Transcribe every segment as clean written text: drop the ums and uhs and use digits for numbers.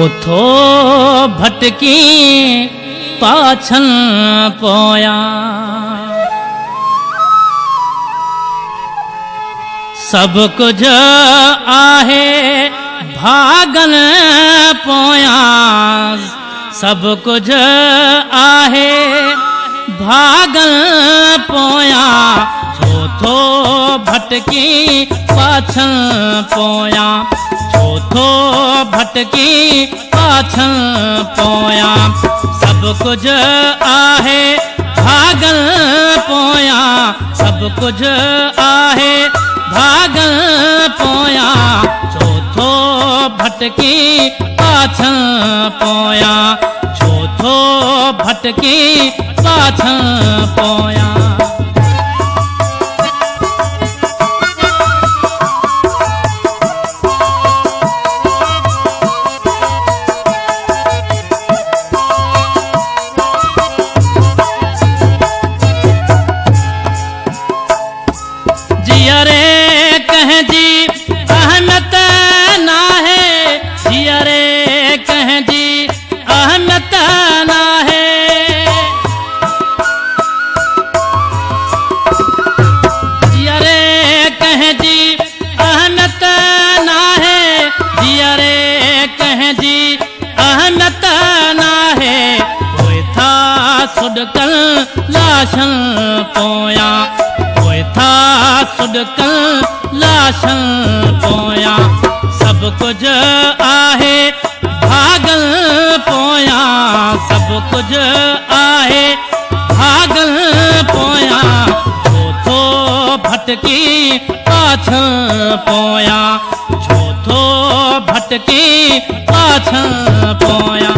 थो भटकी पाछन पोया। सब कुछ आहे भागन पोया। सब कुछ आहे भागन पोया। थो भटकी पाछन पोया। थो भटकी पाछन पोया। सब कुछ आहे भागन पोया। सब कुछ आहे भागन पोया। थो भटकी पाछन पोया। थो भटकी पाछन पोया। जियरे कह जी अहमत ना है। जियरे कह जी अहमत ना है। जियरे कह जी अहमत ना है। जियरे कह जी अहमत ना है। कोई था सुडकल लाशन पोया। था सुडकल लाशन पोया। सब कुछ आहे भागल पोया। सब कुछ आहे भागल पोया। थो भटकी पाछन पोया। थो भटकी पाछन पोया।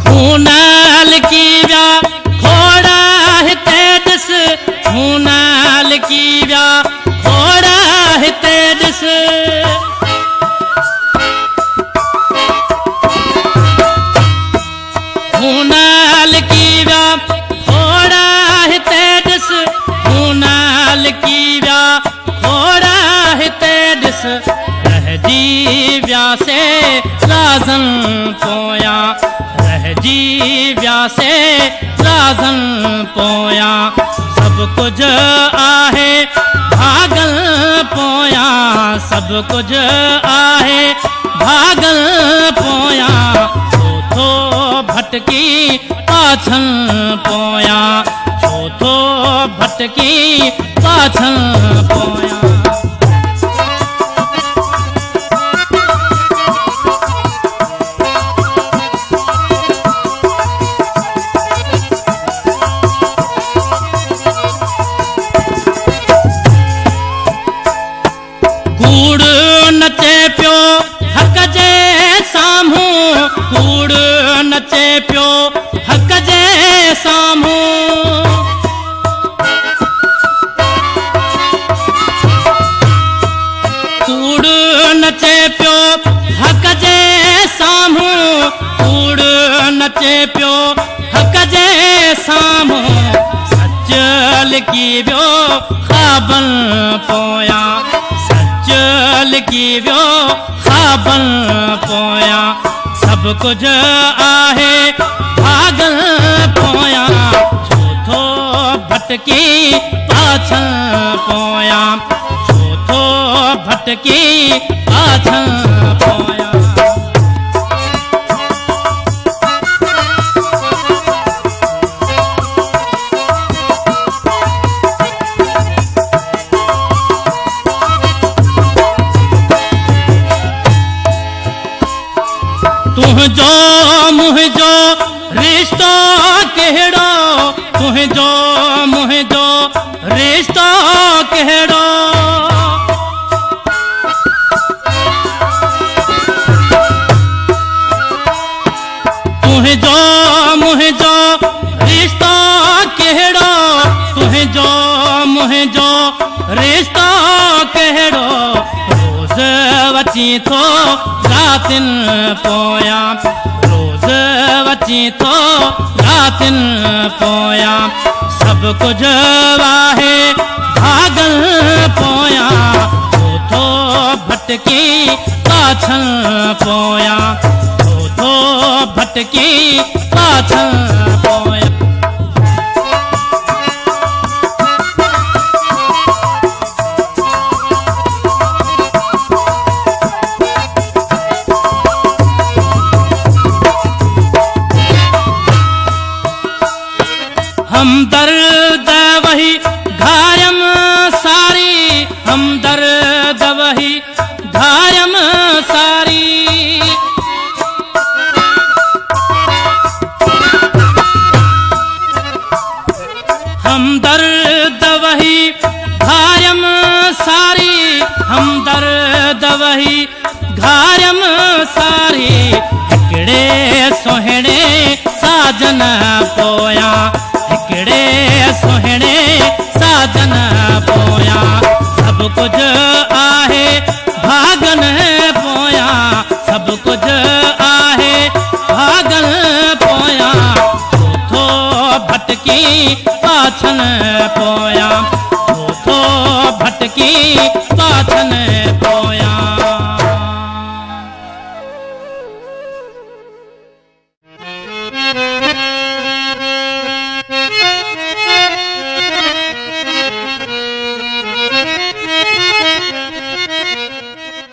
खूनाल की व्या खोड़ा है तेजस। खूनाल की व्या खोड़ा है तेजस। खूनाल की व्या खोड़ा है तेजस। खूनाल की व्या खोड़ा है तेजस। रह जी व्या से लाजन पोया। जी व्यासे राजन पोया। सब कुछ आहे भागल पोया। सब कुछ आहे भागल पोया। थो भटकी पाछन पोया। थो भटकी पाछन पोया। कूड़ नचे पियो हक जे साम्हूं। कूड़ नचे पियो हक जे साम्हूं। कूड़ नचे पियो हक जे साम्हूं। कूड़ नचे पियो हक जे साम्हूं। सच लिखी वियो ख़ाबन पोया। लिखी वियो ख़ाबन पोया। सब कुछ आहे भागल पोया। थो भटकी पाछन पोया। थो भटकी पाछन पोया। तुझो मुझो रिश्तो कहिड़ो। तुझो मुझो रिश्तो कहिड़ो। तुझो मुझो रिश्तो कहिड़ो। तुझो मुझो रिश्तो कहिड़ो। रोज़ वची थो रातिन पोयां, रोज़ वची थो रातिन पोयां, सब कुछ वाहे भागल पोयां, थो भटकी पाछल पोयां, थो भटकी पाछल पोयां। हमदर्द वही घायम सारी, हमदर्द वही घायम सारी, हमदर्द वही घायम सारी, हमदर्द वही घायम सारी, हिकड़े सोहणे साजन पोयां, हिकड़े सोहणे साजन पोयां, सब कुछ आहे भागन पोयां, सब कुछ आहे भागन पोयां, थो भटकी पाछन पोयां, थो भटकी पाछन पोयां।